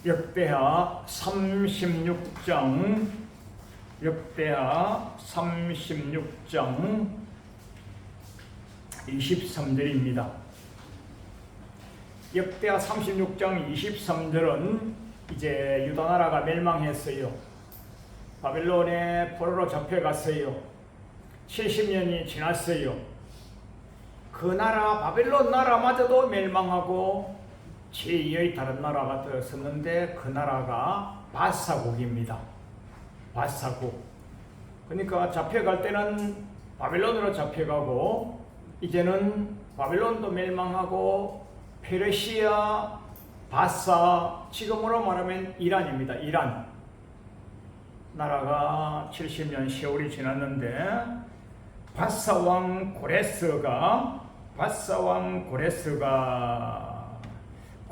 역대하 36장 역대하 36장 23절입니다. 역대하 36장 23절은 이제 유다 나라가 멸망했어요. 바벨론에 포로로 잡혀갔어요. 70년이 지났어요. 그 나라 바벨론 나라마저도 멸망하고 제2의 다른 나라가 들었었는데 그 나라가 바사국입니다. 바사국. 그러니까 잡혀갈 때는 바벨론으로 잡혀가고 이제는 바벨론도 멸망하고 페르시아, 바사, 지금으로 말하면 이란입니다. 이란 나라가 70년 세월이 지났는데 바사 왕 고레스가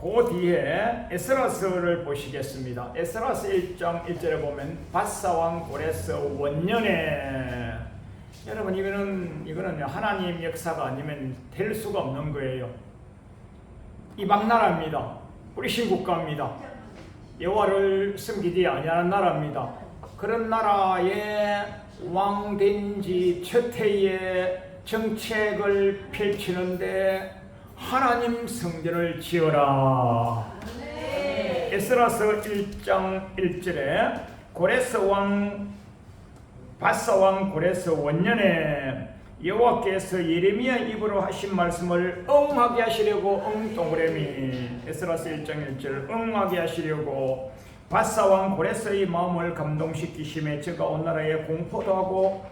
그 뒤에 에스라스를 보시겠습니다. 에스라스 1장 1절에 보면 바사 왕 고레스 원년에, 여러분 이거는 하나님 역사가 아니면 될 수가 없는 거예요. 이방 나라입니다. 뿌리신 국가입니다. 여호와를 섬기지 아니하는 나라입니다. 그런 나라의 왕 된 지 첫 해에 정책을 펼치는데 하나님 성전을 지어라. 에스라서 1장 1절에 바사 왕 고레스 원년에 여호와께서 예레미야 입으로 하신 말씀을 응하게 하시려고 동그라미 에스라서 1장 1절 응하게 하시려고 바사 왕 고레스의 마음을 감동시키심에 저가 온 나라에 공포도 하고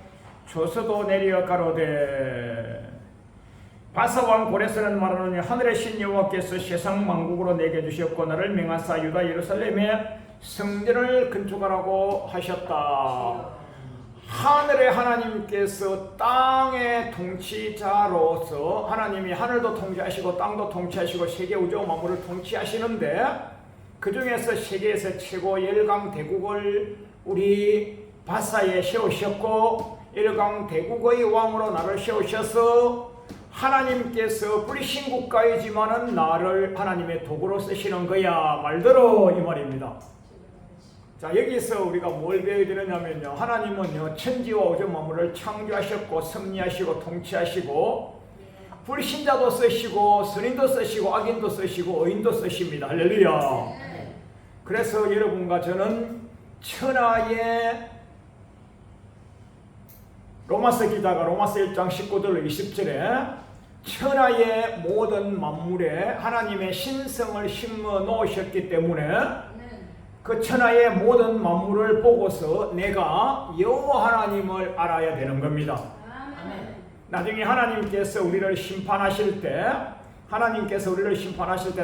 조서도 내려 가로되, 바사 왕 고레스는 말하노니 하늘의 신 여호와께서 세상 만국으로 내게 주셨고 나를 명하사 유다 예루살렘에 성전을 건축하라고 하셨다. 하늘의 하나님께서 땅의 통치자로서 하나님이 하늘도 통치하시고 땅도 통치하시고 세계 우주 만물을 통치하시는데 그 중에서 세계에서 최고 열강 대국을 우리 바사에 세우셨고 열강 대국의 왕으로 나를 세우셔서 하나님께서 뿌리신 국가이지만은 나를 하나님의 도구로 쓰시는 거야 말대로 이 말입니다. 자, 여기서 우리가 뭘 배워야 되느냐면요, 하나님은요 천지와 우주 만물을 창조하셨고 섭리하시고 통치하시고 불신자도 쓰시고 선인도 쓰시고 악인도 쓰시고 의인도 쓰십니다. 할렐루야. 그래서 여러분과 저는 천하의 로마서 기자가 로마서 1장 19절 20절에 천하의 모든 만물에 하나님의 신성을 심어 놓으셨기 때문에 그 천하의 모든 만물을 보고서 내가 여호와 하나님을 알아야 되는 겁니다. 나중에 하나님께서 우리를 심판하실 때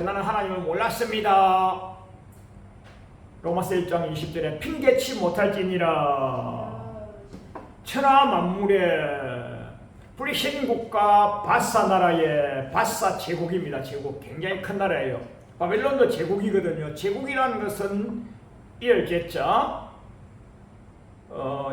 나는 하나님을 몰랐습니다. 로마서 1장 20절에 핑계치 못할지니라. 천하 만물에 뿌리신 국가 바사 나라의 바사 제국입니다. 제국 굉장히 큰 나라예요. 바벨론도 제국이거든요. 제국이라는 것은 일제자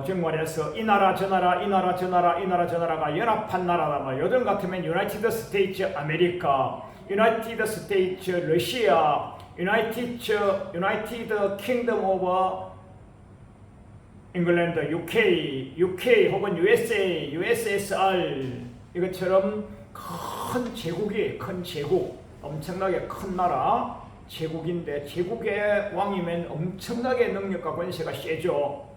정말해서 이 나라 저 나라가 연합한 나라다. 요즘 같으면 유나이티드 스테이츠 아메리카, 유나이티드 스테이츠 러시아, 유나이티드 킹덤 오브 잉글랜드, UK 혹은 USA, USSR 이것처럼 큰 제국이 엄청나게 큰 나라 제국인데 제국의 왕이면 엄청나게 능력과 권세가 세죠.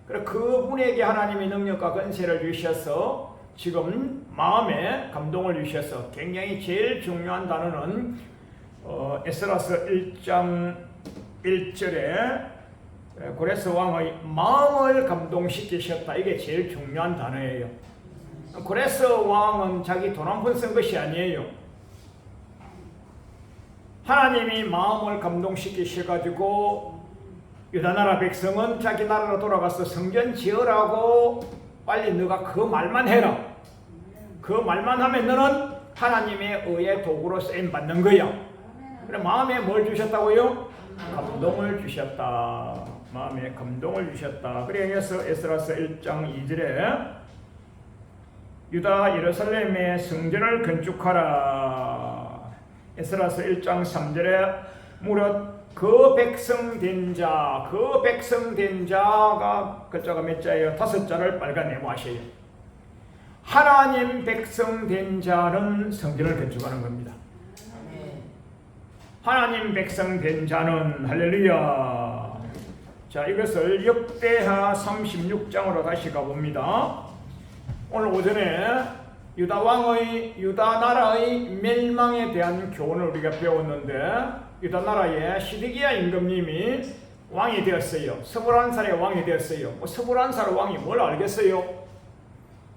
그래서 그분에게 하나님의 능력과 권세를 주셔서 지금 마음에 감동을 주셔서 굉장히 제일 중요한 단어는 에스라서 1장 1절에 고레스 왕의 마음을 감동시키셨다. 이게 제일 중요한 단어예요. 고레스 왕은 자기 돈 한 푼 쓴 것이 아니에요. 하나님이 마음을 감동시키셔가지고 유다 나라 백성은 자기 나라로 돌아가서 성전 지으라고 빨리 너가 그 말만 해라. 그 말만 하면 너는 하나님의 의의 도구로 쓰임 받는 거야. 그래 마음에 뭘 주셨다고요? 감동을 주셨다. 마음에 감동을 주셨다. 그래서 에스라서 1장 2절에 유다 예루살렘의 성전을 건축하라. 에스라서 1장 3절에 무릇 그 백성 된 자가 글자가 몇 자예요? 5자를 빨간 네모하셔요. 하나님 백성 된 자는 성전을 건축하는 겁니다. 하나님 백성 된 자는 할렐루야. 자, 이것을 역대하 36장으로 다시 가봅니다. 오늘 오전에 유다 나라의 멸망에 대한 교훈을 우리가 배웠는데, 유다 나라의 시드기야 임금님이 왕이 되었어요. 21살에 왕이 되었어요. 21살 왕이 뭘 알겠어요?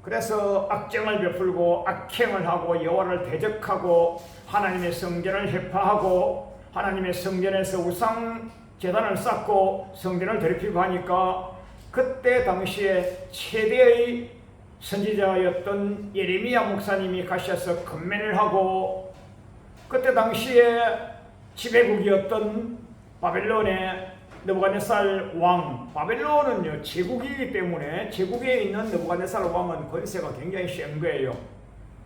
그래서 악정을 베풀고 악행을 하고 여호와를 대적하고 하나님의 성전을 해파하고 하나님의 성전에서 우상 제단을 쌓고 성전을 더럽히고 하니까, 그때 당시에 최대의 선지자였던 예레미야 목사님이 가셔서 건면을 하고, 그때 당시에 지배국이었던 바벨론의 느부갓네살 왕, 바벨론은요 제국이기 때문에 제국에 있는 느부갓네살 왕은 권세가 굉장히 센 거예요.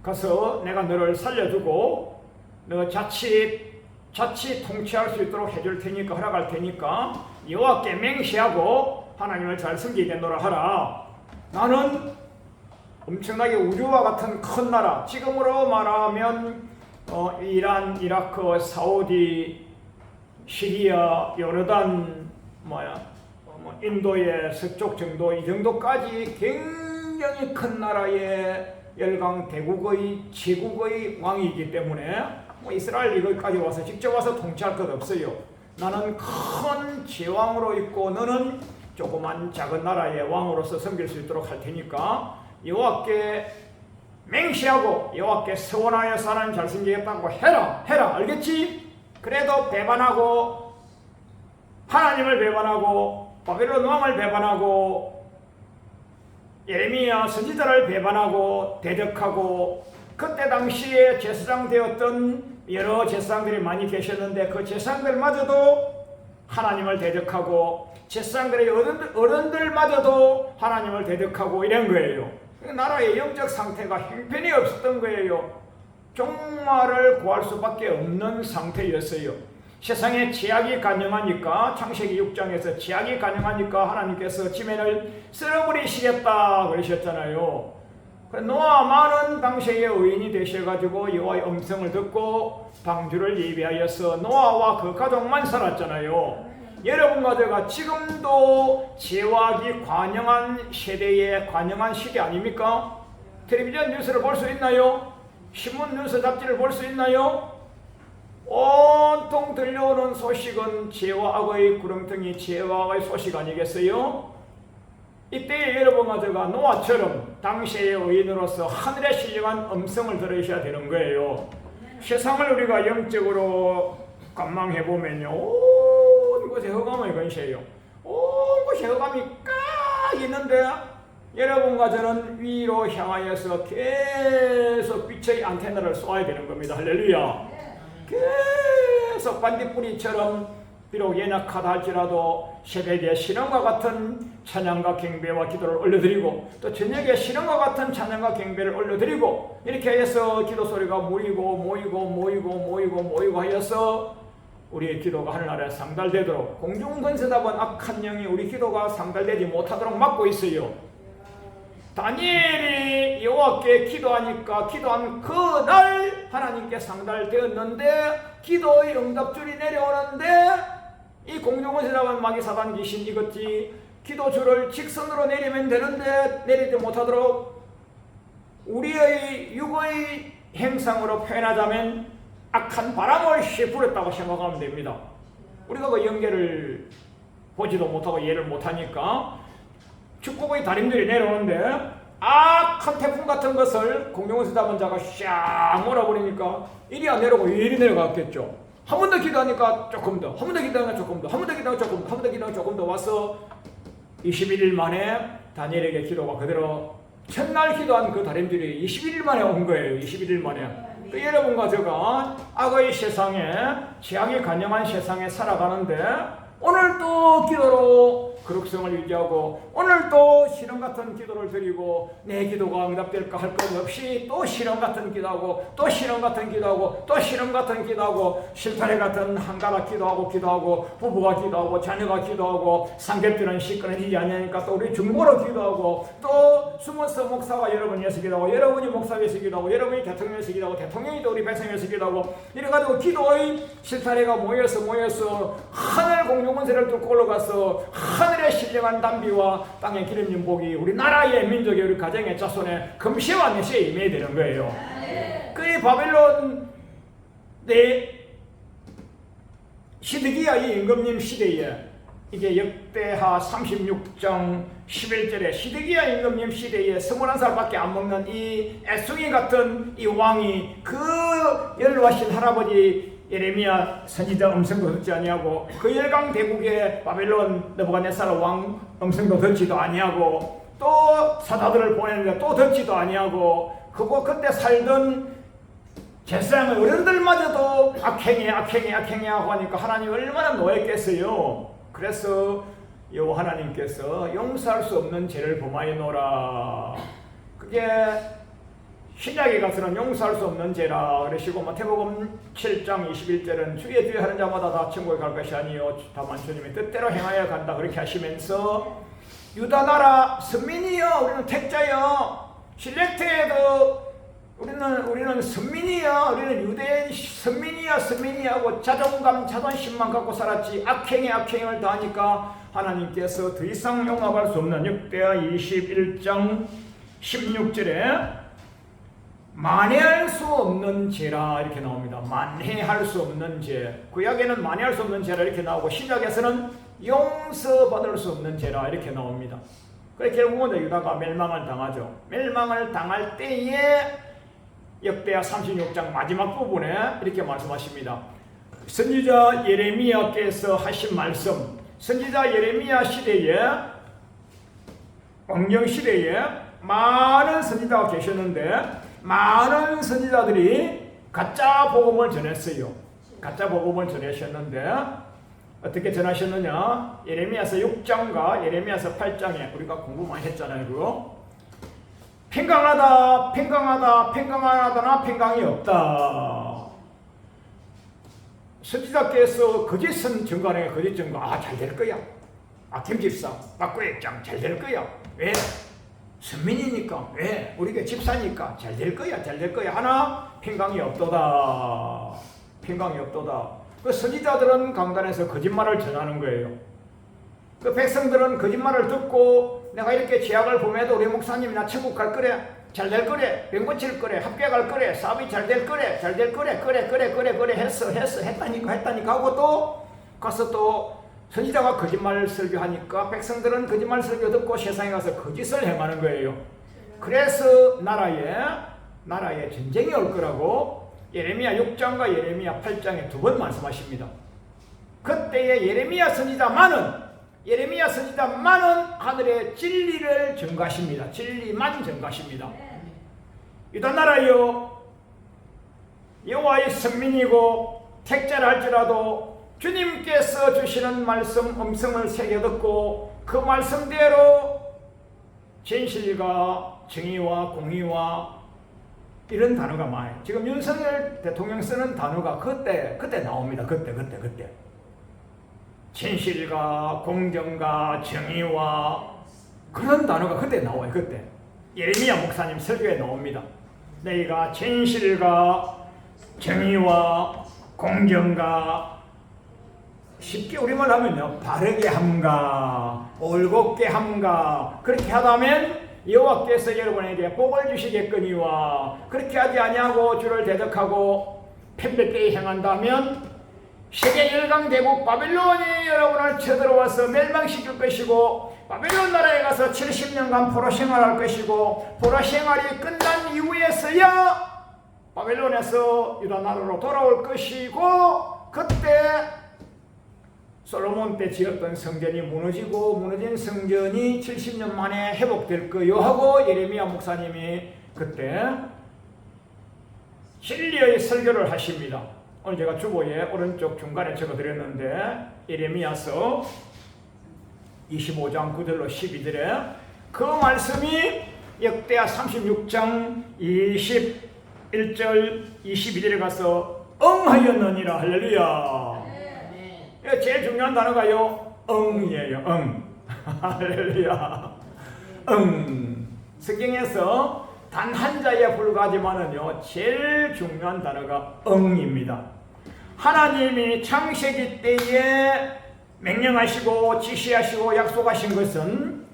가서 내가 너를 살려주고 너 자칫 통치할 수 있도록 해줄 테니까, 허락할 테니까 여호와께 맹세하고 하나님을 잘 섬기게 노라 하라. 나는 엄청나게 우주와 같은 큰 나라, 지금으로 말하면 이란, 이라크, 사우디, 시리아, 요르단, 인도의 서쪽 정도, 이 정도까지 굉장히 큰 나라의 열강 대국의 제국의 왕이기 때문에 이스라엘 이거까지 와서 직접 와서 통치할 것 없어요. 나는 큰 제왕으로 있고 너는 조그만 작은 나라의 왕으로서 섬길 수 있도록 할 테니까 여호와께 맹세하고 여호와께 서원하여서 하나님 잘 섬기겠다고 해라 알겠지? 그래도 배반하고 하나님을 배반하고 바벨론 왕을 배반하고 예레미야 선지자를 배반하고 대적하고, 그때 당시에 제사장 되었던 여러 제사장들이 많이 계셨는데 그 제사장들마저도 하나님을 대적하고 제사장들의 어른들마저도 하나님을 대적하고 이런 거예요. 나라의 영적 상태가 형편이 없었던 거예요. 종말을 구할 수밖에 없는 상태였어요. 세상에 죄악이 가능하니까, 창세기 6장에서 죄악이 가능하니까 하나님께서 지면을 쓸어버리시겠다 그러셨잖아요. 노아만은 당시에 의인이 되셔가지고 여호와의 음성을 듣고 방주를 예비하여서 노아와 그 가족만 살았잖아요. 여러분과 제가 지금도 죄악이 관영한 세대에 관영한 시대 아닙니까? 텔레비전 뉴스를 볼 수 있나요? 신문 뉴스 잡지를 볼 수 있나요? 온통 들려오는 소식은 죄와 악의 구렁텅이, 죄와 악의 소식 아니겠어요? 이때 여러분과 제가 노아처럼 당시의 의인으로서 하늘에 신령한 음성을 들으셔야 되는 거예요. 세상을 우리가 영적으로 관망해보면요, 온 곳에 흑암의 근세예요. 온 곳에 흑암이 까 있는데 여러분과 저는 위로 향하여서 계속 빛의 안테나를 쏘아야 되는 겁니다. 할렐루야. 계속 반딧불이처럼 비록 연약하다 할지라도 새벽에 신앙과 같은 찬양과 경배와 기도를 올려드리고 또 저녁에 신앙과 같은 찬양과 경배를 올려드리고, 이렇게 해서 기도 소리가 모이고 하여서 우리의 기도가 하늘나라에 상달되도록, 공중권세답은 악한 영이 우리 기도가 상달되지 못하도록 막고 있어요. 다니엘이 여호와께 기도하니까 기도한 그날 하나님께 상달되었는데 기도의 응답줄이 내려오는데, 이 공중권세답은 마귀 사단 귀신 이것이 기도줄을 직선으로 내리면 되는데 내리지 못하도록 우리의 육의 행상으로 표현하자면 악한 바람을 휘불었다고 생각하면 됩니다. 우리가 그 연계를 보지도 못하고 이해를 못하니까 축복의 다림들이 내려오는데 악한 태풍 같은 것을 공중권세답은 자가 샥 몰아버리니까 이리 안 내려오고 이리 내려갔겠죠. 한 번 더 기도하니까 조금 더, 한 번 더 기도하니까 조금 더, 한 번 더 기도하니까 조금 더, 한 번 더 기도하니까 조금 더 와서 21일 만에 다니엘에게 기도가 그대로 첫날 기도한 그 다림들이 21일 만에 온 거예요. 21일 만에. 그 여러분과 제가 악의 세상에, 죄악이 간영한 세상에 살아가는데 오늘도 기도로 거룩성을 유지하고 오늘도 실험 같은 기도를 드리고 내 기도가 응답될까 할 것 없이 또 실험 같은 기도하고 또 실험 같은 기도하고 또 실험 같은 기도하고 실타래 같은 한가락 기도하고 부부가 기도하고 자녀가 기도하고 삼겹살은 시끄러지지 않으니까 또 우리 중보로 기도하고 또 숨어서 목사가 여러분 위해서 기도하고 여러분이 목사 위해서 기도하고 여러분이 대통령 위해서 기도하고 대통령이 또 우리 백성 위해서 기도하고 이래가지고 기도의 실타래가 모여서 하늘 공중문세를 뚫고 올라가서 하늘의 신령한 담비와 땅의 기름진 복이 우리 나라의 민족의 우리 가정의 자손의 금시와 내시에 임해야 되는 거예요. 그 바벨론 시드기야 이 임금님 시대에 이게 역대하 36장 11절에 시드기야 임금님 시대에 21살밖에 안 먹는 이 애송이 같은 이 왕이 그 연로하신 할아버지 예레미야 선지자 음성도 듣지 아니하고 그 열강 대국의 바벨론 느부갓네살 왕 음성도 듣지도 아니하고 또 사자들을 보내는데 또 듣지도 아니하고 그때 살던 제사장의 어른들마저도 악행해 하고 하니까 하나님 얼마나 노했겠어요. 그래서 여호와 하나님께서 용서할 수 없는 죄를 범하였노라. 그게 신약에 가서는 용서할 수 없는 죄라 그러시고 마태복음 7장 21절은 주의 하는 자마다 다 천국에 갈 것이 아니요 다만 주님의 뜻대로 행하여 간다 그렇게 하시면서 유다 나라 선민이여 우리는 택자여 실렉트에도 우리는 선민이야 우리는 유대인 선민이야 하고 자존심만 갖고 살았지 악행을 다하니까 하나님께서 더 이상 용납할 수 없는 역대하 21장 16절에 만회할 수 없는 죄라 이렇게 나옵니다. 만회할 수 없는 죄. 구약에는 만회할 수 없는 죄라 이렇게 나오고 신약에서는 용서받을 수 없는 죄라 이렇게 나옵니다. 그래 결국은 유다가 멸망을 당하죠. 멸망을 당할 때에 역대하 36장 마지막 부분에 이렇게 말씀하십니다. 선지자 예레미야께서 하신 말씀, 선지자 예레미야 시대에 왕정 시대에 많은 선지자가 계셨는데 많은 선지자들이 가짜 복음을 전했어요. 가짜 복음을 전하셨는데 어떻게 전하셨느냐? 예레미야서 6장과 예레미야서 8장에 우리가 공부 많이 했잖아요. 그거 팽강하다 팽강하다나 팽강이 없다. 선지자께서 거짓은 증거하는 게 거짓 증거. 잘 될 거야. 김집사 박구액장 잘 될 거야. 왜? 선민이니까. 왜? 우리가 집사니까 잘 될 거야 하나 팽강이 없도다. 그 선지자들은 강단에서 거짓말을 전하는 거예요. 그 백성들은 거짓말을 듣고 내가 이렇게 죄악을 범해도 우리 목사님이 나 천국 갈 거래, 잘 될 거래, 병 고칠 거래, 합격할 거래, 사업이 잘 될 거래 그래 했다니까 하고 또 가서 또 선지자가 거짓말 설교하니까 백성들은 거짓말 설교 듣고 세상에 가서 거짓을 행하는 거예요. 그래서 나라에 전쟁이 올 거라고 예레미야 6장과 예레미야 8장에 두 번 말씀하십니다. 그때에 예레미야 선지자만은 하늘의 진리를 전가하십니다. 진리만 전가하십니다. 유다 나라여 여호와의 선민이고 택자라 할지라도 주님께서 주시는 말씀 음성을 새겨 듣고 그 말씀대로 진실과 정의와 공의와 이런 단어가 많아요. 지금 윤석열 대통령 쓰는 단어가 그때 나옵니다. 그때 진실과 공정과 정의와 그런 단어가 그때 나와요. 그때 예레미야 목사님 설교에 나옵니다. 너희가 진실과 정의와 공정과 쉽게 우리말 하면요 바르게 함가 올곧게 함가 그렇게 하다면 여호와께서 여러분에게 복을 주시겠거니와 그렇게 하지 아니하고 주를 대적하고 편백되이 행한다면 세계 열강대국 바벨론이 여러분을 쳐들어와서 멸망시킬 것이고 바벨론 나라에 가서 70년간 포로 생활할 것이고 포로 생활이 끝난 이후에서야 바벨론에서 유다 나라로 돌아올 것이고 그때 솔로몬 때 지었던 성전이 무너진 성전이 70년 만에 회복될 거요 하고 예레미야 목사님이 그때 진리의 설교를 하십니다. 오늘 제가 주보에 오른쪽 중간에 적어드렸는데 예레미야서 25장 9절로 12절에 그 말씀이 역대하 36장 21절 22절에 가서 응하였느니라. 할렐루야. 제일 중요한 단어가요 응이에요. 응. 할렐루야. 응. 성경에서 단 한 자에 불과하지만은요 제일 중요한 단어가 응입니다. 하나님이 창세기 때에 명령하시고 지시하시고 약속하신 것은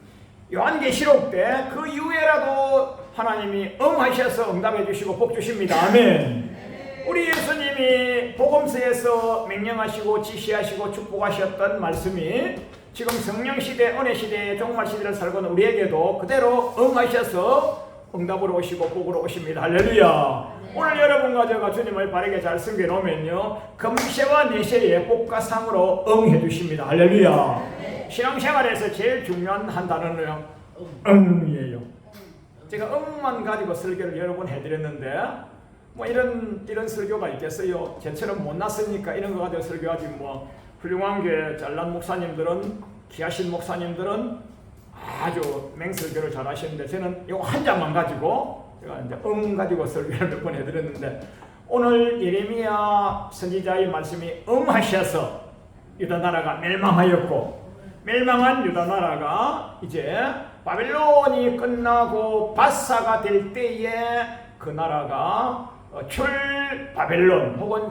요한계시록 때 그 이후에라도 하나님이 응하셔서 응답해 주시고 복 주십니다. 아멘. 우리 예수님이 복음서에서 명령하시고 지시하시고 축복하셨던 말씀이 지금 성령시대 은혜시대의 종말시대를 살고 있는 우리에게도 그대로 응하셔서 응답으로 오시고 복으로 오십니다. 할렐루야. 오늘 여러분과 제가 주님을 바르게 잘 섬겨놓으면요 금세와 내세의 복과 상으로 응해 주십니다. 할렐루야. 신앙생활에서 제일 중요한 한 단어는요 응이에요. 제가 응만 가지고 설교를 여러 번 해드렸는데 뭐 이런 설교가 있겠어요. 제처럼 못났으니까 이런 거 가지고 설교하지 뭐 훌륭한 게 잘난 목사님들은 귀하신 목사님들은 아주 맹설교를 잘 하시는데 저는 이거 한 장만 가지고 제가 이제 가지고 설교를 몇 번 해드렸는데 오늘 예레미야 선지자의 말씀이 응하셔서 유다 나라가 멸망하였고 멸망한 유다 나라가 이제 바벨론이 끝나고 바사가 될 때에 그 나라가 출바벨론 혹은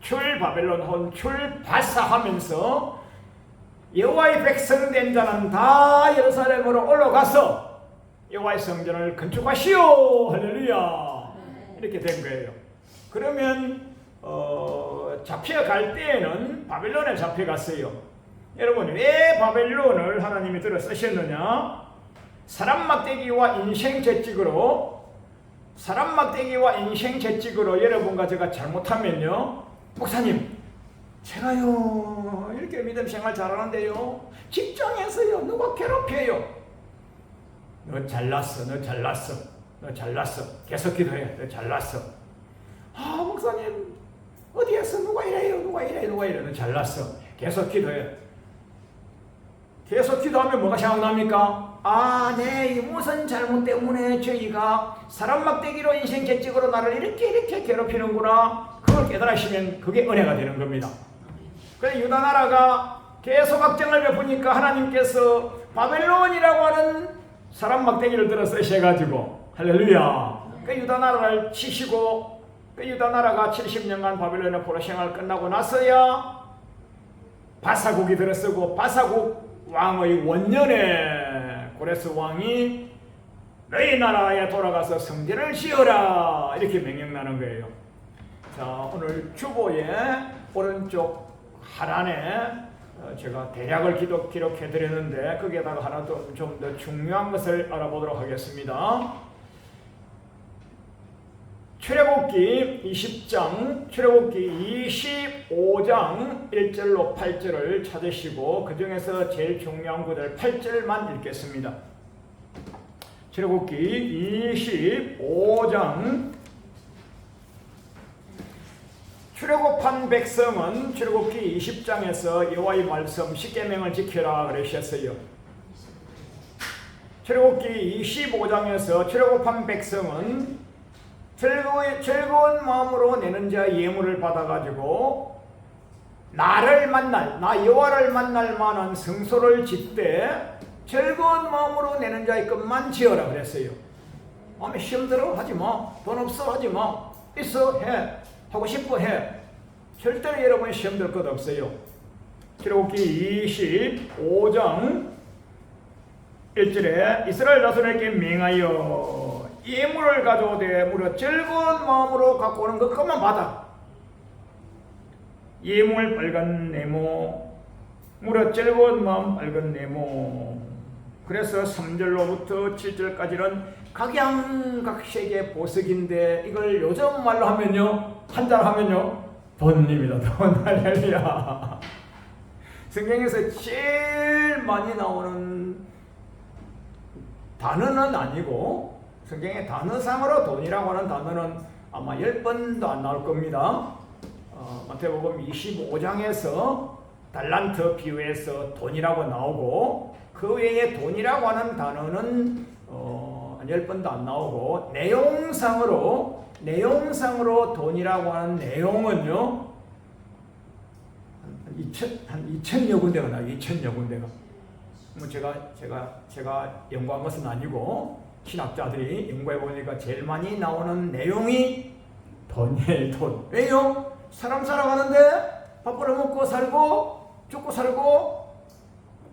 출바벨론 혹은 출바사 하면서 여호와의 백성 된 자는 다 예루살렘으로 올라가서 여호와의 성전을 건축하시오. 할렐루야. 이렇게 된 거예요. 그러면 잡혀갈 때에는 바벨론에 잡혀갔어요. 여러분 왜 바벨론을 하나님이 들어 쓰셨느냐? 사람 막대기와 인생 채찍으로 여러분과 제가 잘못하면요 목사님 제가요 이렇게 믿음 생활 잘하는데요 직장에서요 누가 괴롭혀요. 너 잘났어 계속 기도해. 너 잘났어. 아 목사님 어디에서 누가 이래요 너 잘났어. 계속 기도해. 계속 기도하면 뭐가 생각납니까? 아, 네, 무슨 잘못 때문에 저희가 사람 막대기로 인생 채찍으로 나를 이렇게 괴롭히는구나. 그걸 깨달으시면 그게 은혜가 되는 겁니다. 그래서 유다 나라가 계속 악정을 베푸니까 하나님께서 바벨론이라고 하는 사람 막대기를 들어 쓰셔가지고 할렐루야. 그 유다 나라를 치시고 그 유다 나라가 70년간 바벨론의 포로 생활 끝나고 나서야 바사국이 들어서고 바사국 왕의 원년에 고레스 왕이 너희 나라에 돌아가서 성전을 지어라 이렇게 명령나는 거예요. 자, 오늘 주보의 오른쪽 하단에 제가 대략을 기록해 드렸는데 거기에다가 하나 좀 더 중요한 것을 알아보도록 하겠습니다. 출애굽기 20장, 출애굽기 25장 1절로 8절을 찾으시고 그 중에서 제일 중요한 구절 8절만 읽겠습니다. 출애굽기 25장 출애굽한 백성은 출애굽기 20장에서 여호와의 말씀 십계명을 지켜라 그러셨어요. 출애굽기 25장에서 출애굽한 백성은 즐거운 마음으로 내는 자 예물을 받아가지고 나를 만날, 나 여호와를 만날 만한 성소를 짓되 즐거운 마음으로 내는 자의 것만 지어라 그랬어요. 아니 시험 들어 하지 마, 돈 없어 하지 마, 있어 해, 하고 싶어 해. 절대로 여러분 시험 들 것 없어요. 출애굽기 25장 1절에 이스라엘 자손에게 명하여 예물을 가져오되 무려 즐거운 마음으로 갖고 오는 것만 받아. 예물 빨간 네모, 무려 즐거운 마음 빨간 네모. 그래서 3절로부터 7절까지는 각양각색의 보석인데 이걸 요즘 말로 하면요 한자로 하면요 돈입니다. 돈. 할렐루야. 성경에서 제일 많이 나오는 단어는 아니고 성경의 단어상으로 돈이라고 하는 단어는 아마 10번도 안 나올 겁니다. 마태복음 25장에서 달란트 비유에서 돈이라고 나오고, 그 외에 돈이라고 하는 단어는 10번도 안 나오고, 내용상으로 돈이라고 하는 내용은요, 한 2,000여 군데가 나와요. 2,000여 군데가. 뭐 제가 연구한 것은 아니고, 신학자들이 연구해 보니까 제일 많이 나오는 내용이 돈이에요. 돈. 왜요? 사람 살아가는데 밥벌어 먹고 살고 죽고 살고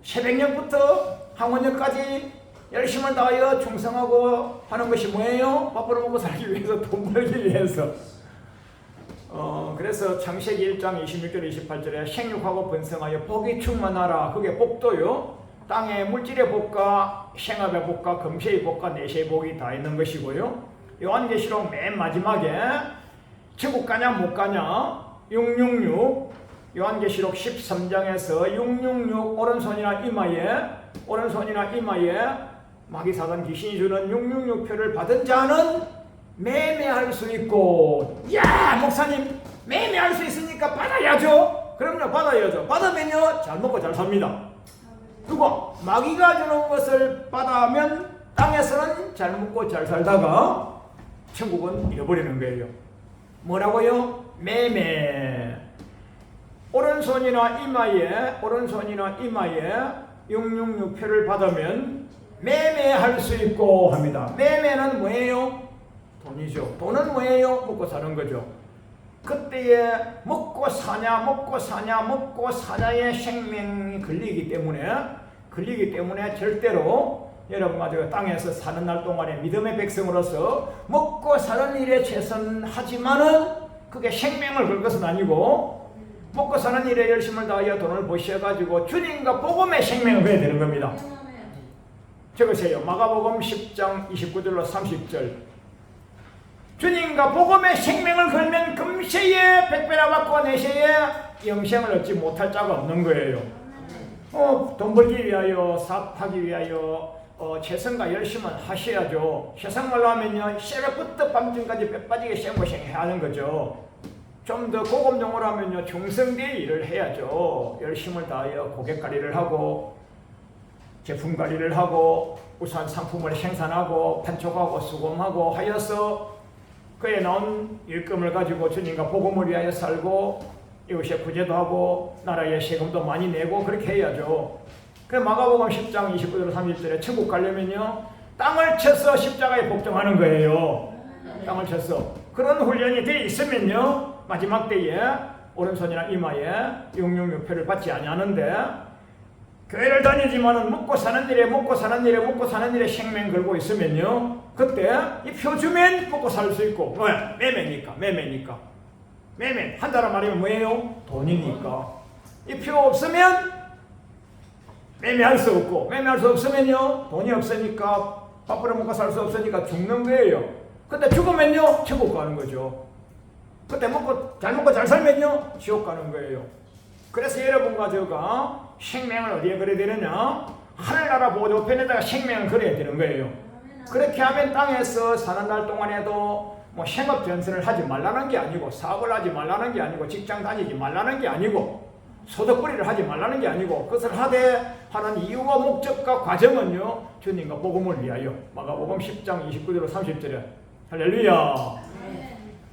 새벽녘부터 항원역까지 열심을 다하여 충성하고 하는 것이 뭐예요? 밥벌어 먹고 살기 위해서, 돈 벌기 위해서. 그래서 창세기 1장 26절 28절에 생육하고 번성하여 복이 충만하라. 그게 복도요, 땅의 물질의 복과 생업의 복과 금세의 복과 내세의 복이 다 있는 것이고요. 요한계시록 맨 마지막에 천국 가냐 못 가냐 666, 요한계시록 13장에서 666 오른손이나 이마에 마귀사단 귀신이 주는 666표를 받은 자는 매매할 수 있고, 야 목사님 매매할 수 있으니까 받아야죠. 그럼요, 받아야죠. 받으면요 잘 먹고 잘 삽니다. 그리고 마귀가 주는 것을 받아면 땅에서는 잘 먹고 잘 살다가 천국은 잃어버리는 거예요. 뭐라고요? 매매. 오른손이나 이마에 666표를 받으면 매매할 수 있고 합니다. 매매는 뭐예요? 돈이죠. 돈은 뭐예요? 먹고 사는 거죠. 그때에 먹고 사냐의 생명이 걸리기 때문에 절대로 여러분과 땅에서 사는 날 동안에 믿음의 백성으로서 먹고 사는 일에 최선하지만은 그게 생명을 걸 것은 아니고, 먹고 사는 일에 열심을 다하여 돈을 버셔가지고 주님과 복음의 생명을 해야 되는 겁니다. 적으세요. 마가복음 10장 29절로 30절. 주님과 복음의 생명을 걸면 금세에 백배나 받고 내세에 영생을 얻지 못할 자가 없는 거예요. 돈 벌기 위하여, 사업하기 위하여 최선과 열심은 하셔야죠. 세상말로 하면요, 새벽부터 밤중까지 뼈 빠지게 생고생해야 하는 거죠. 좀 더 고급용어로 하면요, 중성대의 일을 해야죠. 열심을 다하여 고객관리를 하고 제품 관리를 하고 우수한 상품을 생산하고 판촉하고 수공하고 하여서 그에 나온 일금을 가지고 주님과 복음을 위하여 살고 이웃의 구제도 하고 나라의 세금도 많이 내고 그렇게 해야죠. 그 마가복음 10장 29절 30절에 천국 가려면요, 땅을 쳐서 십자가에 복종하는 거예요. 땅을 쳐서. 그런 훈련이 돼 있으면요, 마지막 때에 오른손이나 이마에 666표를 받지 아니하는데, 교회를 다니지만은 먹고 사는 일에 생명 걸고 있으면요, 그때 이 표 주면 먹고 살 수 있고, 왜? 매매니까. 매매. 한다라 말이면 뭐예요? 돈이니까. 이 표 없으면 매매할 수 없고, 매매할 수 없으면요, 돈이 없으니까 밥벌어 먹고 살 수 없으니까 죽는 거예요. 근데 죽으면요, 천국 가는 거죠. 그때 잘 먹고 잘 살면요, 지옥 가는 거예요. 그래서 여러분과 제가 생명을 어디에 걸어야 되느냐? 하늘나라 보조편에다가 생명을 걸어야 되는 거예요. 그렇게 하면 땅에서 사는 날 동안에도 뭐 생업 전선을 하지 말라는 게 아니고, 사업을 하지 말라는 게 아니고, 직장 다니지 말라는 게 아니고, 소득벌이를 하지 말라는 게 아니고, 그것을 하되 하는 이유와 목적과 과정은요, 주님과 복음을 위하여. 마가복음 10장 29절 30절에 할렐루야.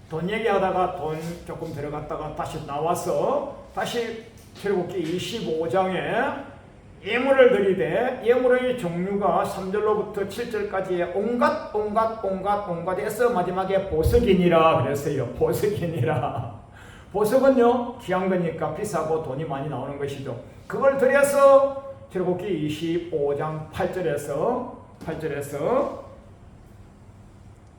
돈 얘기하다가 돈 조금 들어갔다가 다시 나와서 다시 출애굽기 25장에 예물을 드리되, 예물의 종류가 3절로부터 7절까지의 온갖에서 마지막에 보석이니라 그랬어요. 보석은요, 귀한 거니까 비싸고 돈이 많이 나오는 것이죠. 그걸 드려서 출애굽기 25장 8절에서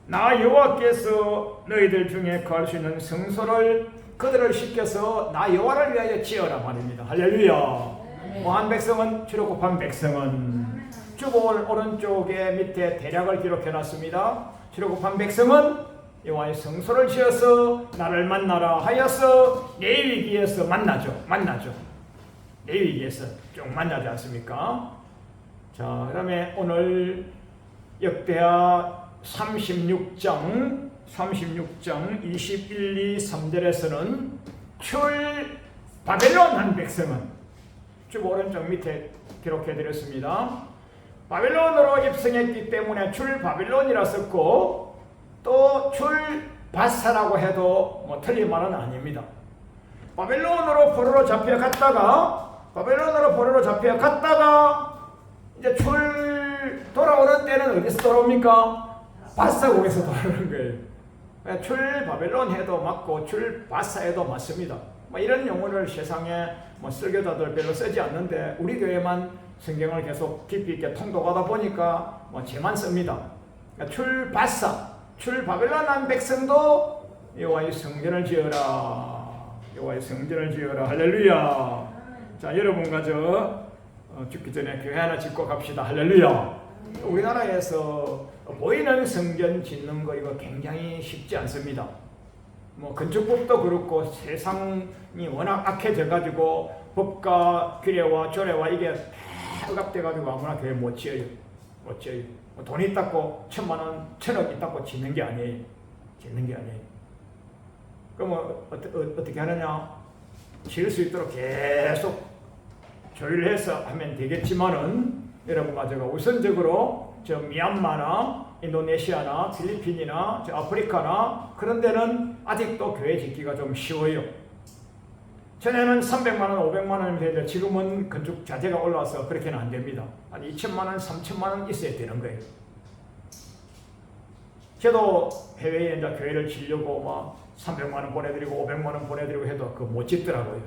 나 여호와께서 너희들 중에 구할 수 있는 성소를 그들을 시켜서 나 여호와를 위하여 지어라 말입니다. 할렐루야. 뭐한 백성은, 출애굽한 백성은 주보를 오른쪽에 밑에 대략을 기록해놨습니다. 출애굽한 백성은 여호와의 성소를 지어서 나를 만나라 하여서 레위기에서 만나죠. 레위기에서 쭉 만나지 않습니까? 자, 그 다음에 오늘 역대하 36장 36장 21, 2, 3절에서는 출 바벨론 한 백성은 쭉 오른쪽 밑에 기록해 드렸습니다. 바벨론으로 입성했기 때문에 출 바벨론이라 썼고 또 출 바사라고 해도 뭐 틀린 말은 아닙니다. 바벨론으로 포로로 잡혀갔다가 이제 출 돌아오는 때는 어디서 돌아옵니까? 바사국에서 돌아오는 거예요. 출 바벨론 해도 맞고 출 바사 해도 맞습니다. 뭐 이런 용어를 세상에 뭐 설교자들 별로 쓰지 않는데 우리 교회만 성경을 계속 깊이 있게 통독하다 보니까 뭐 제만 씁니다. 그러니까 출 바사, 출 바벨론 한 백성도 여호와의 성전을 지어라. 여호와의 성전을 지어라. 할렐루야. 자, 여러분과 저 죽기 전에 교회 하나 짓고 갑시다. 할렐루야. 우리나라에서 보이는 성전 짓는 거 이거 굉장히 쉽지 않습니다. 뭐 건축법도 그렇고 세상이 워낙 악해져 가지고 법과 규례와 조례와 이게 다 억압돼 가지고 아무나 교회 못 지어요. 뭐 돈 있다고 1,000만 원, 1,000억 있다고 짓는 게 아니에요. 그럼 어떻게 하느냐? 지을 수 있도록 계속 조율해서 하면 되겠지만은 여러분과 제가 우선적으로 저 미얀마나 인도네시아나 필리핀이나 저 아프리카나 그런 데는 아직도 교회 짓기가 좀 쉬워요. 전에는 300만 원, 500만 원이면 되는데 지금은 건축 자재가 올라와서 그렇게는 안 됩니다. 한 2천만 원, 3천만 원 있어야 되는 거예요. 저도 해외에 이제 교회를 지려고 막 300만 원 보내드리고 500만 원 보내드리고 해도 그거 못 짓더라고요.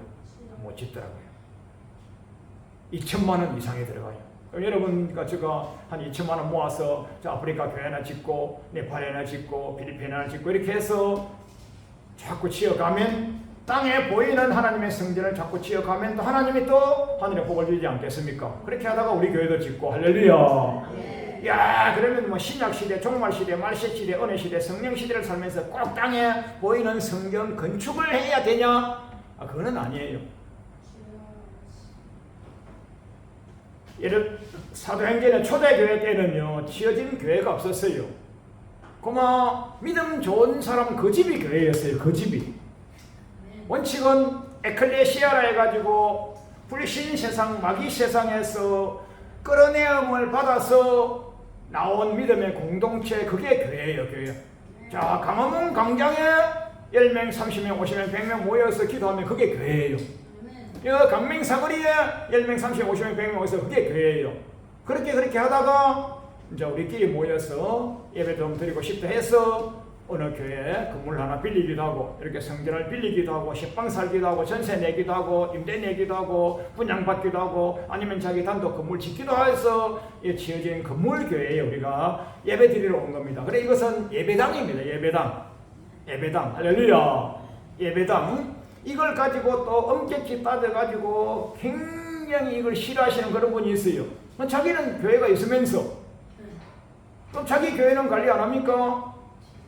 2천만 원 이상이 들어가요. 그럼 여러분과 제가 한 2천만 원 모아서 저 아프리카 교회 하나 짓고 네팔 하나 짓고 필리핀 하나 짓고 이렇게 해서 자꾸 지어가면 땅에 보이는 하나님의 성전을 자꾸 지어가면 또 하나님이 또 하늘에 복을 주지 않겠습니까? 그렇게 하다가 우리 교회도 짓고 할렐루야. 야, 그러면 뭐 신약시대, 종말시대, 말세시대, 은혜시대, 성령시대를 살면서 꼭 땅에 보이는 성전 건축을 해야 되냐? 그거는 아니에요. 예를 사도행전의 초대교회 때는요 지어진 교회가 없었어요. 그만 믿음 좋은 사람 그 집이 교회였어요. 그 집이. 원칙은 에클레시아라 해가지고 불신 세상, 마귀 세상에서 끌어내음을 받아서 나온 믿음의 공동체, 그게 교회예요. 교회. 자, 강화문 광장에 10명, 30명, 50명, 100명 모여서 기도하면 그게 교회예요. 강명 사거리에 10명, 30명, 50명, 100명 모여서 그게 교회예요. 그렇게 하다가 이제 우리끼리 모여서 예배 좀 드리고 싶다 해서 어느 교회에 건물 하나 빌리기도 하고 이렇게 성전을 빌리기도 하고 식빵 살기도 하고 전세 내기도 하고 임대 내기도 하고 분양받기도 하고 아니면 자기 단독 건물 짓기도 해서 지어진 건물 교회에 우리가 예배 드리러 온 겁니다. 그래 이것은 예배당입니다. 예배당. 할렐루야. 예배당. 이걸 가지고 또 엄격히 따져가지고 굉장히 이걸 싫어하시는 그런 분이 있어요. 자기는 교회가 있으면서 또 자기 교회는 관리 안 합니까?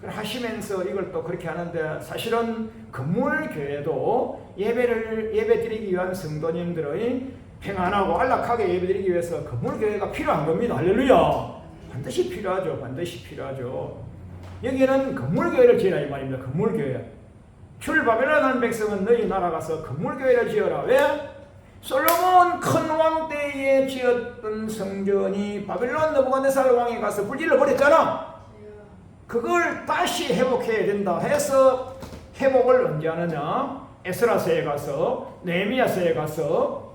하시면서 이걸 또 그렇게 하는데 사실은 건물 교회도 예배 드리기 위한 성도님들의 평안하고 안락하게 예배 드리기 위해서 건물 교회가 필요한 겁니다. 할렐루야. 반드시 필요하죠. 여기는 건물 교회를 지으라 이 말입니다. 건물 교회. 출바벨론 한 백성은 너희 나라 가서 건물 교회를 지어라. 왜? 솔로몬 큰 왕 때에 지었던 성전이 바벨론 느부갓네살 왕이 가서 불질러 버렸잖아. 그걸 다시 회복해야 된다 해서 회복을 언제 하느냐? 에스라서에 가서, 느헤미야서에 가서,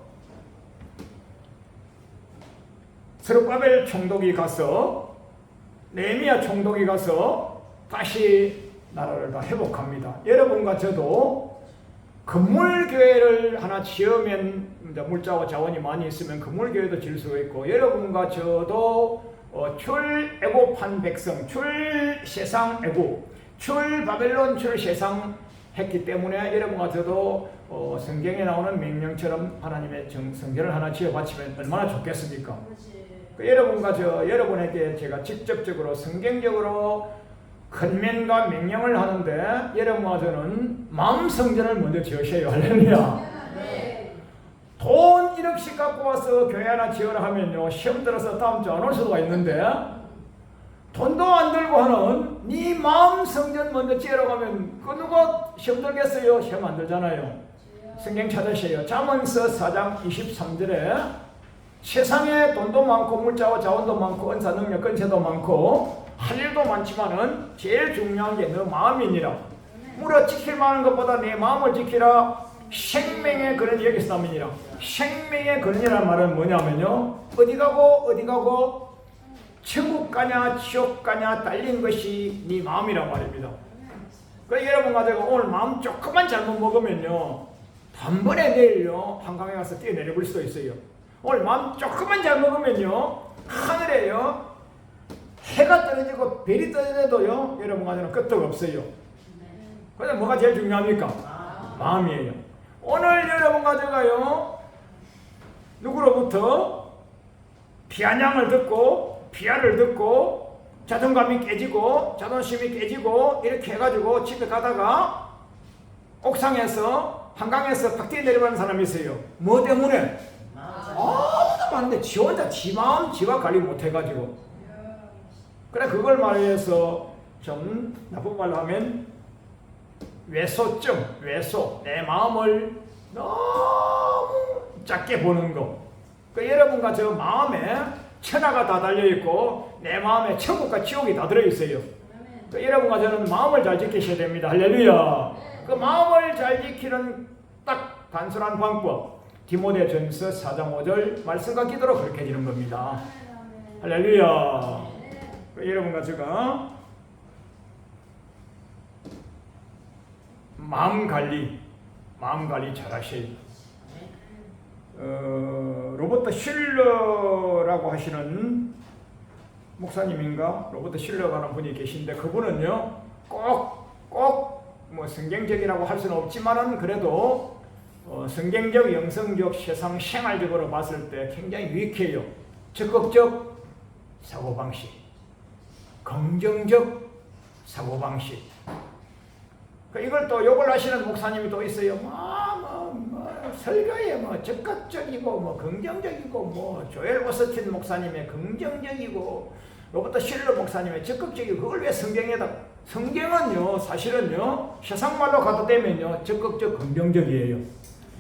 스룹바벨 총독이 가서, 느헤미야 총독이 가서 다시 나라를 다 회복합니다. 여러분과 저도 건물교회를 하나 지으면 물자와 자원이 많이 있으면 건물교회도 지을 수가 있고, 여러분과 저도 출애굽한 백성, 출세상 애굽, 출바벨론 출세상 했기 때문에 여러분과 저도 성경에 나오는 명령처럼 하나님의 성전을 하나 지어 바치면 얼마나 좋겠습니까? 여러분과 여러분에게 제가 직접적으로 성경적으로 권면과 명령을 하는데 여러분과 저는 마음 성전을 먼저 지으셔야 할렐루야. 돈 1억씩 갖고 와서 교회 하나 지으라 하면요 시험 들어서 다음 주 안 올 수가 있는데 돈도 안 들고 하는 네 마음 성전 먼저 지으러 가면 그 누가 시험 들겠어요? 시험 안 들잖아요. 성경 찾으세요. 잠언서 4장 23절에 세상에 돈도 많고 물자와 자원도 많고 은사 능력 근세도 많고 할 일도 많지만은 제일 중요한 게 너 마음이니라. 물어 지킬 만한 것보다 내 마음을 지키라. 생명의 근원이 여기서 나옵니다. 생명의 근원이라는 말은 뭐냐면요, 어디 가고 천국 가냐 지옥 가냐 딸린 것이 네 마음이란 말입니다. 그러니까 여러분 가지고 오늘 마음 조금만 잘못 먹으면요 단번에 내일요 한강에 가서 뛰어내려볼 수도 있어요. 오늘 마음 조금만 잘 먹으면요 하늘에요 해가 떨어지고 별이 떨어져도요 여러분 가지고는 끄떡 없어요. 그래서 뭐가 제일 중요합니까? 마음이에요. 오늘 여러분 가져가요 누구로부터 비아냥을 듣고 비하를 듣고 자존감이 깨지고 자존심이 깨지고 이렇게 해가지고 집에 가다가 옥상에서 한강에서 팍 뛰어내려가는 사람이 있어요. 뭐 때문에? 아무도 많은데 지 혼자 지 마음 지가 관리 못해가지고. 그래 그걸 말해서 좀 나쁜 말로 하면 외소증, 외소, 내 마음을 너무 작게 보는 거. 그 여러분과 저 마음에 천하가 다 달려있고 내 마음에 천국과 지옥이 다 들어있어요. 그 여러분과 저는 마음을 잘 지키셔야 됩니다. 할렐루야. 그 마음을 잘 지키는 딱 단순한 방법, 디모데전서 4장 5절 말씀과 기도로 그렇게 해지는 겁니다. 할렐루야. 그 여러분과 제가 마음 관리 잘 하셔야 돼요. 로버트 슐러라고 하시는 목사님인가? 로버트 슐러라는 분이 계신데 그분은요 꼭 뭐 성경적이라고 할 수는 없지만은 그래도 성경적, 영성적, 세상 생활적으로 봤을 때 굉장히 유익해요. 적극적 사고방식, 긍정적 사고방식. 이걸 또 욕을 하시는 목사님이 또 있어요. 설교에 적극적이고 긍정적이고 조엘 오스틴 목사님의 긍정적이고 로버트 슐러 목사님의 적극적이고 그걸 왜 성경에다? 성경은요 사실은요 세상 말로 가도 되면요 적극적 긍정적이에요.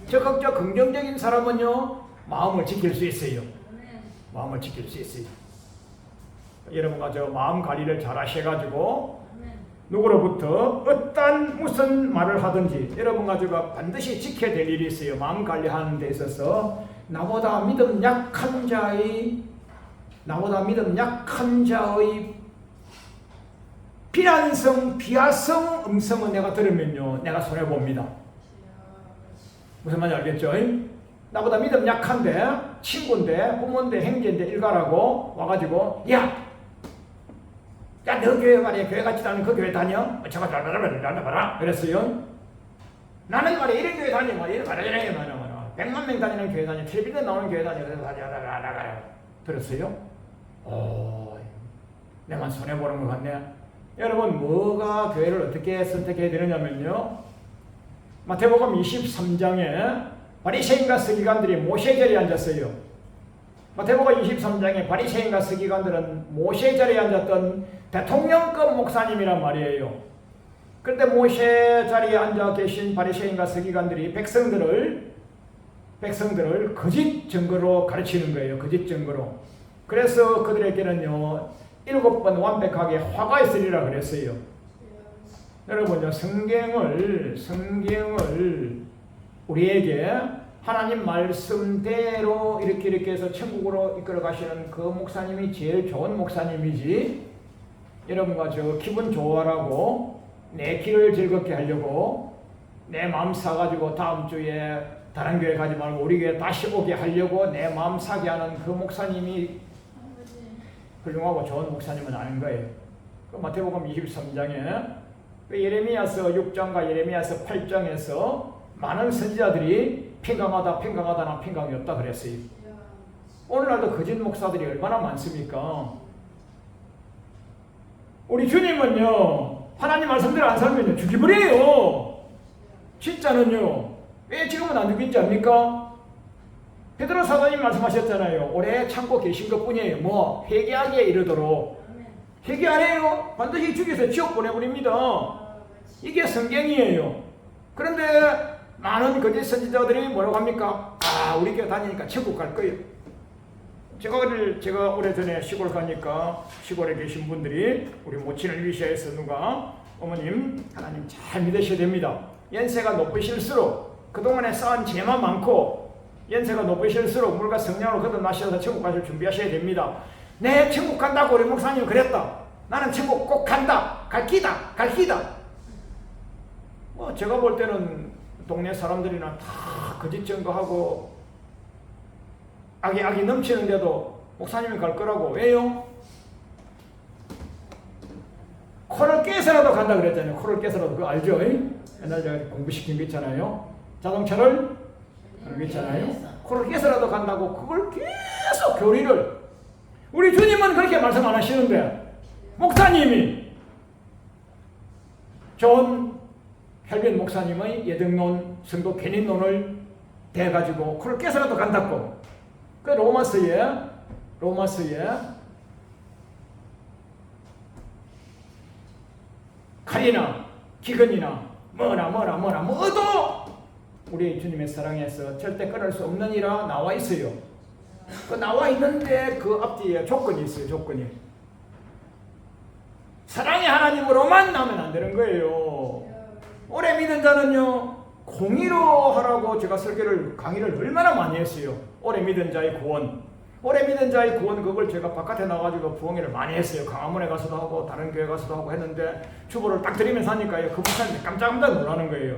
적극적 긍정적인 사람은요 마음을 지킬 수 있어요. 마음을 지킬 수 있어요. 여러분과 저 마음 관리를 잘 하셔가지고 누구로부터 어떤 무슨 말을 하든지 여러분 가지고 반드시 지켜야 될 일이 있어요. 마음 관리하는 데 있어서 나보다 믿음 약한 자의 비난성, 비하성 음성은 내가 들으면요 내가 손해봅니다. 무슨 말인지 알겠죠? 나보다 믿음 약한데 친구인데 부모인데 형제인데 일가라고 와가지고 야 너 교회 말이야 교회 같지도 않은 그 교회 다녀? 저거 잘 봐라 그랬어요. 나는 말이야 이런 교회 다녀 말이야 100만 명 다니는 교회 다녀 텔레비전에 나오는 교회 다녀 그래서 다녀 들었어요? 내만 손해보는 것 같네. 여러분 뭐가 교회를 어떻게 선택해야 되느냐면요 마태복음 23장에 바리새인과 서기관들이 모세 자리에 앉았어요. 마태복음 23장에 바리새인과 서기관들은 모세 자리에 앉았던 대통령급 목사님이란 말이에요. 그런데 모세 자리에 앉아 계신 바리새인과 서기관들이 백성들을 거짓 증거로 가르치는 거예요. 거짓 증거로. 그래서 그들에게는요 7번 완벽하게 화가 있으리라 그랬어요. 여러분요 성경을 우리에게 하나님 말씀대로 이렇게 해서 천국으로 이끌어 가시는 그 목사님이 제일 좋은 목사님이지 여러분과 저 기분 좋아라고 내 길을 즐겁게 하려고 내 마음 사가지고 다음 주에 다른 교회 가지 말고 우리 교회 다시 오게 하려고 내 마음 사게 하는 그 목사님이 훌륭하고 좋은 목사님은 아닌 거예요. 그 마태복음 23장에 그 예레미야서 6장과 예레미야서 8장에서 많은 선지자들이 평강하다나 평강이 없다 그랬어요. 오늘날도 거짓 목사들이 얼마나 많습니까? 우리 주님은요 하나님 말씀대로 안 살면요 죽이버려요. 진짜는요 왜 지금은 안 죽인지 압니까? 베드로 사도님 말씀하셨잖아요. 오래 참고 계신 것 뿐이에요. 회개하기에 이르도록 회개 안 해요? 반드시 죽여서 지옥 보내버립니다. 이게 성경이에요. 그런데 많은 거짓 선지자들이 뭐라고 합니까? 우리 교회 다니니까 천국 갈 거예요. 제가 오래전에 시골 가니까 시골에 계신 분들이 우리 모친 엘리시아에서 누가 어머님 하나님 잘 믿으셔야 됩니다. 연세가 높으실수록 그동안에 쌓은 죄만 많고 연세가 높으실수록 물과 성령으로 거듭나셔서 천국 가실 준비하셔야 됩니다. 네, 천국 간다고 우리 목사님 그랬다. 나는 천국 꼭 간다. 갈 기다. 제가 볼 때는 동네 사람들이나 다 거짓 증거하고 악이 넘치는데도 목사님이 갈 거라고. 왜요? 코를 깨서라도 간다 그랬잖아요. 코를 깨서라도. 그거 알죠? 옛날 제가 공부시킨 거 있잖아요. 자동차를 있잖아요. 코를 깨서라도 간다고. 그걸 계속 교리를. 우리 주님은 그렇게 말씀 안 하시는데 목사님이 존 헬빈 목사님의 예등론 성도 견인론을 대가지고 코를 깨서라도 간다고. 그 로마서에 칼이나 기근이나 뭐도 우리 주님의 사랑에서 절대 끊을 수 없느니라 나와 있어요. 그 나와 있는데 그 앞뒤에 조건이 있어요. 조건이. 사랑의 하나님으로만 나오면 안 되는 거예요. 오래 믿은 자는요, 공의로 하라고 제가 강의를 얼마나 많이 했어요. 오래 믿은 자의 구원. 그걸 제가 바깥에 나가지고 부흥회를 많이 했어요. 강화문에 가서도 하고 다른 교회 가서도 하고 했는데 주보를 딱 드리면서 하니까요, 그 목사님이 깜짝 놀라는 거예요.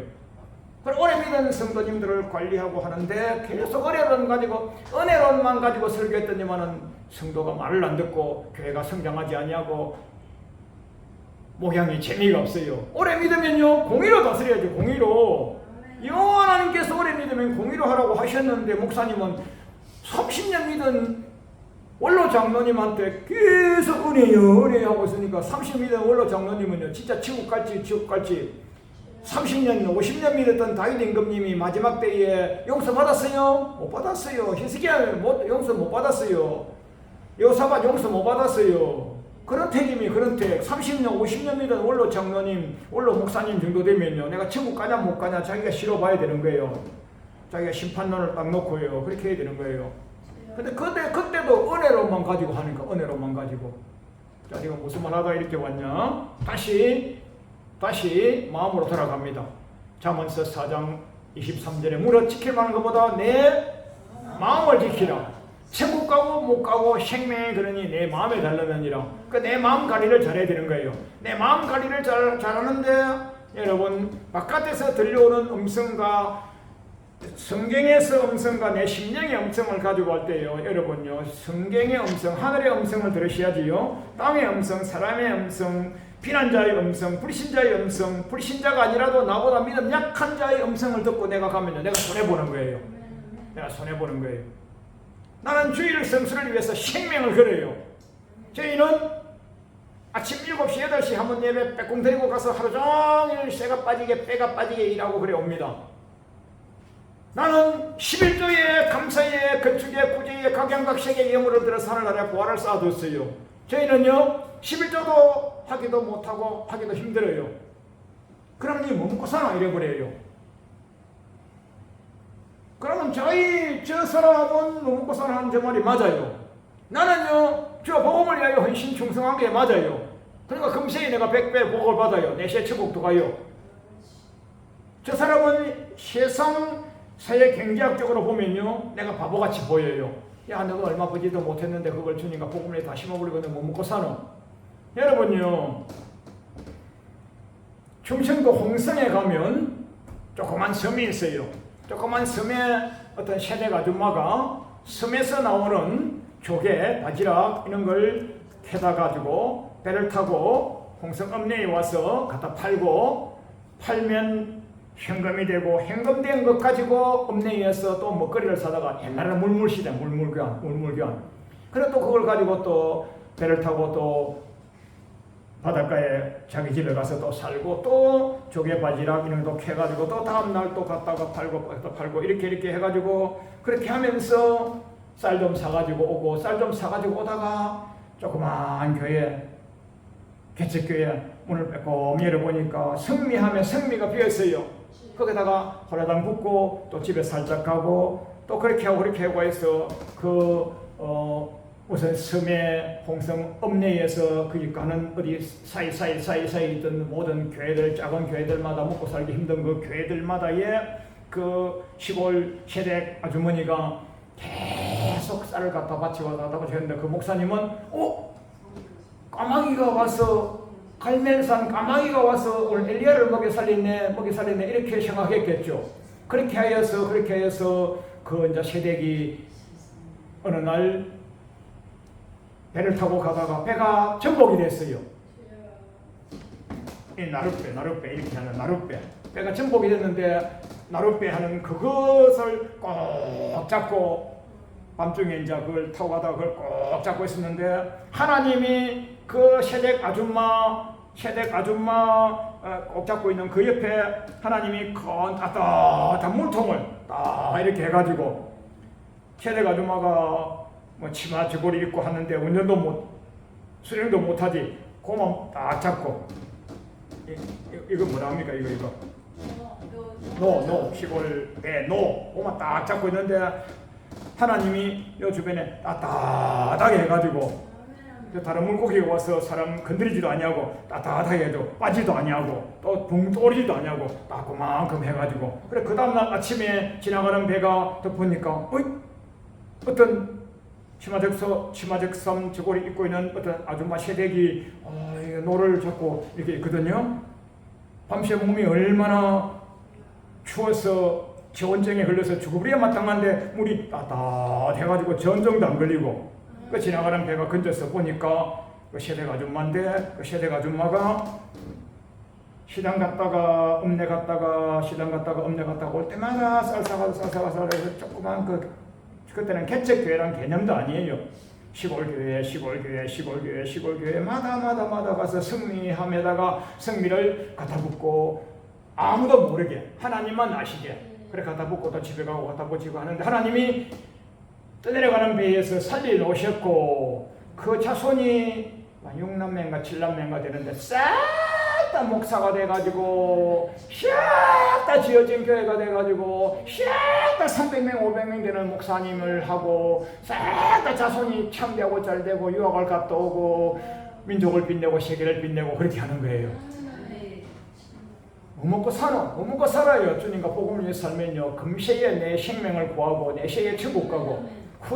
그리고 오래 믿은 성도님들을 관리하고 하는데 계속 은혜론만 가지고 설교했더니만은 성도가 말을 안 듣고 교회가 성장하지 아니하고 목양이 재미가 없어요. 오래 믿으면요, 공의로 다스려야죠. 공의로. 하나님께서 오래 믿으면 공의로 하라고 하셨는데 목사님은 30년 믿은 원로 장로님한테 계속 은혜 하고 있으니까 30년 믿은 원로 장로님은요, 진짜 지옥 갈지 30년, 50년 믿었던 다윗 임금님이 마지막 때에 용서 받았어요? 못 받았어요. 히스기야 용서 못 받았어요. 여호사밧 용서 못 받았어요. 그런 택임이 그런 택. 30년, 50년 믿은 원로 장로님, 원로 목사님 정도 되면요, 내가 천국 가냐 못 가냐 자기가 실어봐야 되는 거예요. 자기가 심판론을 딱 놓고요, 그렇게 해야 되는 거예요. 근데 그때도 은혜로만 가지고 하니까, 은혜로만 가지고. 자, 이거 무슨 말 하다 이렇게 왔냐? 다시 마음으로 돌아갑니다. 잠언서 4장 23절에 무릇 지킬 만한 것보다 내 마음을 지키라. 천국 가고 못 가고 생명이 그러니 내 마음에 달라느니라. 내 마음 관리를 잘해야 되는 거예요. 내 마음 관리를 잘하는데 여러분, 바깥에서 들려오는 음성과 성경에서 음성과 내 심령의 음성을 가지고 할 때요, 여러분요, 성경의 음성, 하늘의 음성을 들으셔야지요. 땅의 음성, 사람의 음성, 비난자의 음성, 불신자의 음성, 불신자가 아니라도 나보다 믿음 약한 자의 음성을 듣고 내가 가면요, 내가 손해보는 거예요. 나는 주일 성수를 위해서 생명을 걸어요. 저희는 아침 7시, 8시 한번 예배 빼꼼 드리고 가서 하루 종일 쇠가 빠지게 빼가 빠지게 일하고 그래 옵니다. 나는 11조에 감사에 건축에 구제에 각양각색의 예물을 들어서 하늘나라에 보화를 쌓아뒀어요. 저희는요, 11조도 하기도 못하고 하기도 힘들어요. 그러면 뭐 먹고 사나 이래버려요. 그러면 저 사람은 뭐 먹고 사나 하는 저 말이 맞아요. 나는요, 저 복음을 위하여 헌신 충성한 게 맞아요. 그러니까 금세에 내가 100배 복을 받아요. 내 세천국도 가요. 저 사람은 세상 사회 경제학적으로 보면요, 내가 바보같이 보여요. 야, 너가 얼마 버지도 못했는데 그걸 주니까 복음을 다 심어버리고 뭐 먹고 사노? 여러분요, 충청도 홍성에 가면 조그만 섬이 있어요. 조그만 섬에 어떤 세댁 아줌마가 섬에서 나오는 조개, 바지락 이런 걸 캐다 가지고 배를 타고 홍성 읍내에 와서 갖다 팔면 현금이 되고, 현금된 것 가지고 읍내에서 또 먹거리를 사다가, 옛날에는 물물시대, 물물견. 그래 또 그걸 가지고 또 배를 타고 또 바닷가에 자기 집에 가서 또 살고, 또 조개 바지락 이런 거 캐가지고 또 다음날 또 갔다가 팔고 이렇게 해가지고, 그렇게 하면서 쌀 좀 사가지고 오고, 쌀 좀 사가지고 오다가 조그만 교회 개척교회 문을 빼꼼히 열어보니까 성미하면 성미가 비었어요. 거기다가 호라당 붓고 또 집에 살짝 가고 또 그렇게 하고 해서 우선 섬의 홍성 읍내에서 그 가는 어디 사이사이 있던 모든 교회들, 작은 교회들마다 먹고 살기 힘든 그 교회들마다의 그 시골 세댁 아주머니가 계속 쌀을 갖다 바치고 했는데 그 목사님은 까마귀가 와서 갈멜산 까마귀가 와서 오늘 엘리야를 먹여 살리네 이렇게 생각했겠죠. 그렇게 하여서 그 이제 세댁이 어느 날 배를 타고 가다가 배가 전복이 됐어요. 이 나룻배 이렇게 하는 나룻배. 배가 전복이 됐는데 나룻배 하는 그것을 꼭 잡고 밤중에 이제 그걸 타고 가다가 그걸 꼭 잡고 있었는데 하나님이 그 세댁 아줌마 꼭 잡고 있는 그 옆에 하나님이 큰 따뜻한 물통을 딱 이렇게 해가지고 세댁 아줌마가 뭐 치마 저고리 입고 하는데 운전도 수령도 못하지. 고만 딱 잡고 이거 뭐라 합니까 이거 노 시골 배노 고만 딱 잡고 있는데 하나님이 요 주변에 따뜻하게 해가지고 다른 물고기가 와서 사람 건드리지도 아니하고 따뜻하게 해도 빠지도 아니하고 또 붕 떠오르지도 아니하고 딱 그만큼 해가지고 그래 그 다음날 아침에 지나가는 배가 덮으니까 어떤 치마적삼 저고리 입고 있는 어떤 아줌마 세댁이 노를 잡고 이렇게 있거든요. 밤새 몸이 얼마나 추워서 저온증에 걸려서 죽어버려야 마땅한데 물이 따뜻해가지고 전정도 안 걸리고 그 지나가는 배가 건져서 보니까 그 세댁 아줌마인데 그 세댁 아줌마가 시장 갔다가 읍내 갔다가 올 때마다 쌀 사가서 조그만 그때는 개척교회란 개념도 아니에요. 시골교회마다 가서 성미함에다가 성미를 갖다 붓고 아무도 모르게 하나님만 아시게 그래 갖다 붓고 또 집에 가고 갖다 붓고 하는데 하나님이 떠내려가는 배에서 살려놓으셨고 그 자손이 6남매인가 7남매인가 되는데 싹 다 목사가 돼가지고 싹 다 지어진 교회가 돼가지고 싹 다 300명 500명 되는 목사님을 하고 싹 다 자손이 참되고 잘되고 유학을 갔다 오고 민족을 빛내고 세계를 빛내고 그렇게 하는 거예요. 뭐 먹고 살아요. 주님과 복음을 위해 살면요 금세에 내 생명을 구하고 내 세에 천국 가고